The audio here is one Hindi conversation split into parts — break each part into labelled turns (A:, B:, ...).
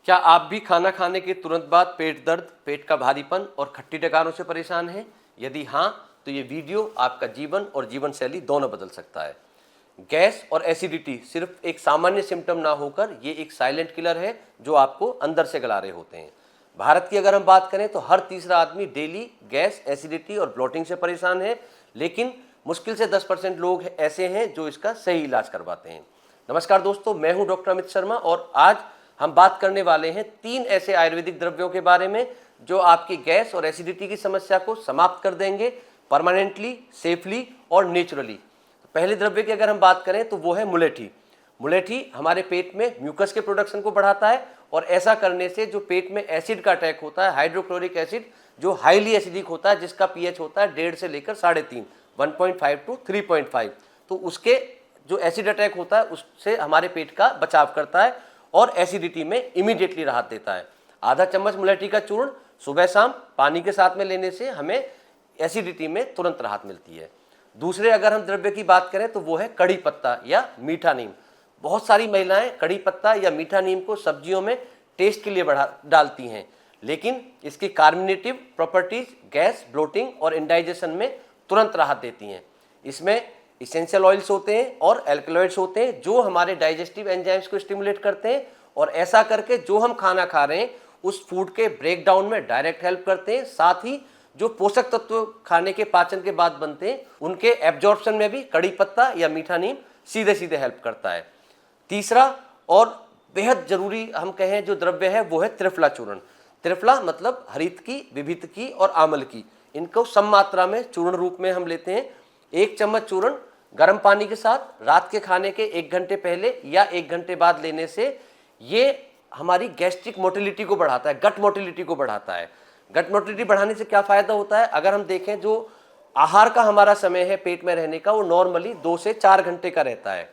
A: क्या आप भी खाना खाने के तुरंत बाद पेट दर्द, पेट का भारीपन और खट्टी डकारों से परेशान हैं? यदि हाँ, तो ये वीडियो आपका जीवन और जीवन शैली दोनों बदल सकता है। गैस और एसिडिटी सिर्फ एक सामान्य सिम्टम ना होकर ये एक साइलेंट किलर है जो आपको अंदर से गला रहे होते हैं। भारत की अगर हम बात करें तो हर तीसरा आदमी डेली गैस, एसिडिटी और ब्लोटिंग से परेशान है, लेकिन मुश्किल से 10% लोग ऐसे हैं जो इसका सही इलाज करवाते हैं। नमस्कार दोस्तों, मैं हूं डॉक्टर अमित शर्मा और आज हम बात करने वाले हैं 3 ऐसे आयुर्वेदिक द्रव्यों के बारे में जो आपकी गैस और एसिडिटी की समस्या को समाप्त कर देंगे परमानेंटली, सेफली और नेचुरली। पहले द्रव्य की अगर हम बात करें तो वो है मुलेठी। मुलेठी हमारे पेट में म्यूकस के प्रोडक्शन को बढ़ाता है और ऐसा करने से जो पेट में एसिड का अटैक होता है, हाइड्रोक्लोरिक एसिड जो हाईली एसिडिक होता है, जिसका पीएच होता है 1.5 से लेकर 3.5, 1.5 टू 3.5, तो उसके जो एसिड अटैक होता है उससे हमारे पेट का बचाव करता है और एसिडिटी में इमीडिएटली राहत देता है। आधा चम्मच मुलेठी का चूर्ण सुबह शाम पानी के साथ में लेने से हमें एसिडिटी में तुरंत राहत मिलती है। दूसरे अगर हम द्रव्य की बात करें तो वो है कड़ी पत्ता या मीठा नीम। बहुत सारी महिलाएं कड़ी पत्ता या मीठा नीम को सब्जियों में टेस्ट के लिए डालती हैं, लेकिन इसकी कार्बोनेटिव प्रॉपर्टीज गैस, ब्लोटिंग और इंडाइजेशन में तुरंत राहत देती हैं। इसमें इसेंशियल ऑयल्स होते हैं और एल्कलॉइड्स होते हैं जो हमारे डाइजेस्टिव एंजाइम्स को स्टिमुलेट करते हैं और ऐसा करके जो हम खाना खा रहे हैं उस फूड के ब्रेक डाउन में डायरेक्ट हेल्प करते हैं। साथ ही जो पोषक तत्व खाने के पाचन के बाद बनते हैं उनके एब्जॉर्प्शन में भी कड़ी पत्ता या मीठा नीम सीधे सीधे हेल्प करता है। तीसरा और बेहद जरूरी हम कहें जो द्रव्य है वो है त्रिफला चूर्ण। त्रिफला मतलब हरित की, विभित की और आमल की, इनको सम मात्रा में चूर्ण रूप में हम लेते हैं। 1 चम्मच चूर्ण गर्म पानी के साथ रात के खाने के 1 घंटे पहले या 1 घंटे बाद लेने से ये हमारी गैस्ट्रिक मोटिलिटी को बढ़ाता है, गट मोटिलिटी को बढ़ाता है। गट मोटिलिटी बढ़ाने से क्या फायदा होता है? अगर हम देखें जो आहार का हमारा समय है पेट में रहने का वो नॉर्मली 2 से 4 घंटे का रहता है।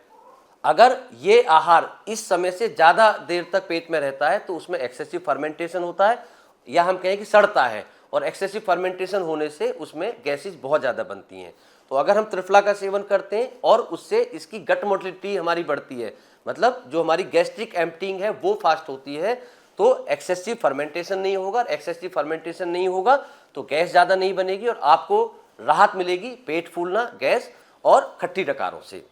A: अगर ये आहार इस समय से ज़्यादा देर तक पेट में रहता है तो उसमें एक्सेसिव फर्मेंटेशन होता है या हम कहें कि सड़ता है, और एक्सेसिव फर्मेंटेशन होने से उसमें गैसेज बहुत ज़्यादा बनती हैं। तो अगर हम त्रिफला का सेवन करते हैं और उससे इसकी गट मोटिलिटी हमारी बढ़ती है, मतलब जो हमारी गैस्ट्रिक एम्प्टिंग है वो फास्ट होती है, तो एक्सेसिव फर्मेंटेशन नहीं होगा। एक्सेसिव फर्मेंटेशन नहीं होगा तो गैस ज़्यादा नहीं बनेगी और आपको राहत मिलेगी पेट फूलना, गैस और खट्टी डकारों से।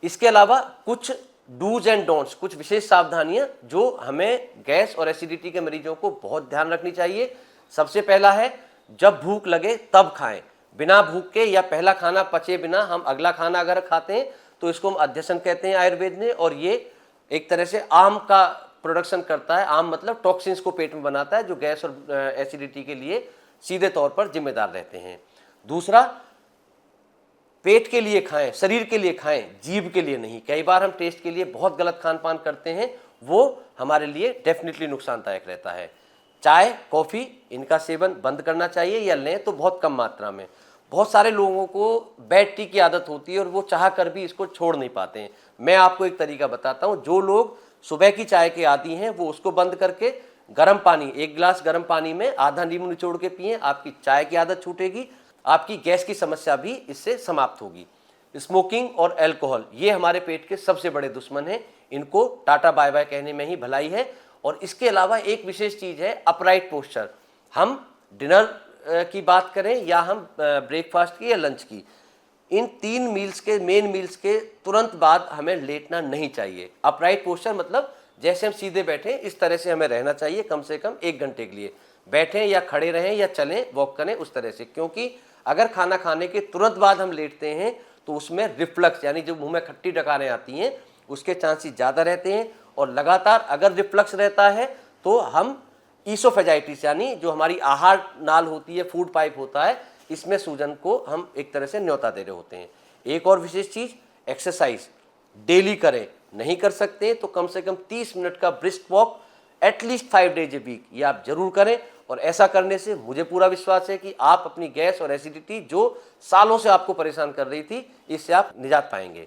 A: इसके अलावा कुछ डूज एंड डोंट्स, कुछ विशेष सावधानियां जो हमें गैस और एसिडिटी के मरीजों को बहुत ध्यान रखनी चाहिए। सबसे पहला है जब भूख लगे तब खाएं, बिना भूख के या पहला खाना पचे बिना हम अगला खाना अगर खाते हैं तो इसको हम अध्यसन कहते हैं आयुर्वेद में, और ये एक तरह से आम का प्रोडक्शन करता है। आम मतलब टॉक्सिन्स को पेट में बनाता है जो गैस और एसिडिटी के लिए सीधे तौर पर जिम्मेदार रहते हैं। दूसरा, पेट के लिए खाएं, शरीर के लिए खाएं, जीभ के लिए नहीं। कई बार हम टेस्ट के लिए बहुत गलत खान पान करते हैं, वो हमारे लिए डेफिनेटली नुकसानदायक रहता है। चाय, कॉफ़ी इनका सेवन बंद करना चाहिए या लें तो बहुत कम मात्रा में। बहुत सारे लोगों को बैड टी की आदत होती है और वो चाह कर भी इसको छोड़ नहीं पाते हैं। मैं आपको एक तरीका बताता हूँ। जो लोग सुबह की चाय के आदी हैं वो उसको बंद करके गर्म पानी, 1 गिलास गर्म पानी में आधा नींबू निचोड़ के पिएं, आपकी चाय की आदत छूटेगी, आपकी गैस की समस्या भी इससे समाप्त होगी। स्मोकिंग और अल्कोहल ये हमारे पेट के सबसे बड़े दुश्मन हैं, इनको टाटा बाय बाय कहने में ही भलाई है। और इसके अलावा एक विशेष चीज़ है अपराइट पोस्चर। हम डिनर की बात करें या हम ब्रेकफास्ट की या लंच की, इन 3 मील्स के, मेन मील्स के तुरंत बाद हमें लेटना नहीं चाहिए। अपराइट पोस्चर मतलब जैसे हम सीधे बैठे इस तरह से हमें रहना चाहिए कम से कम 1 घंटे के लिए। बैठें या खड़े रहें या चलें, वॉक करें उस तरह से, क्योंकि अगर खाना खाने के तुरंत बाद हम लेटते हैं तो उसमें रिफ्लक्स यानी जो मुंह में खट्टी डकारें आती हैं उसके चांसेस ज़्यादा रहते हैं। और लगातार अगर रिफ्लक्स रहता है तो हम ईसोफेजाइटिस यानी जो हमारी आहार नाल होती है, फूड पाइप होता है, इसमें सूजन को हम एक तरह से न्योता दे रहे होते हैं। एक और विशेष चीज़, एक्सरसाइज डेली करें। नहीं कर सकते तो कम से कम 30 मिनट का brisk walk at least 5 days a week ये आप जरूर करें। और ऐसा करने से मुझे पूरा विश्वास है कि आप अपनी गैस और एसिडिटी जो सालों से आपको परेशान कर रही थी इससे आप निजात पाएंगे।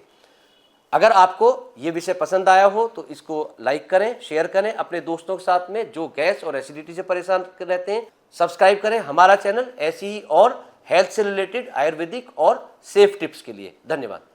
A: अगर आपको ये विषय पसंद आया हो तो इसको लाइक करें, शेयर करें अपने दोस्तों के साथ में जो गैस और एसिडिटी से परेशान रहते हैं। सब्सक्राइब करें हमारा चैनल ऐसी ही और हेल्थ से रिलेटेड आयुर्वेदिक और सेफ टिप्स के लिए। धन्यवाद।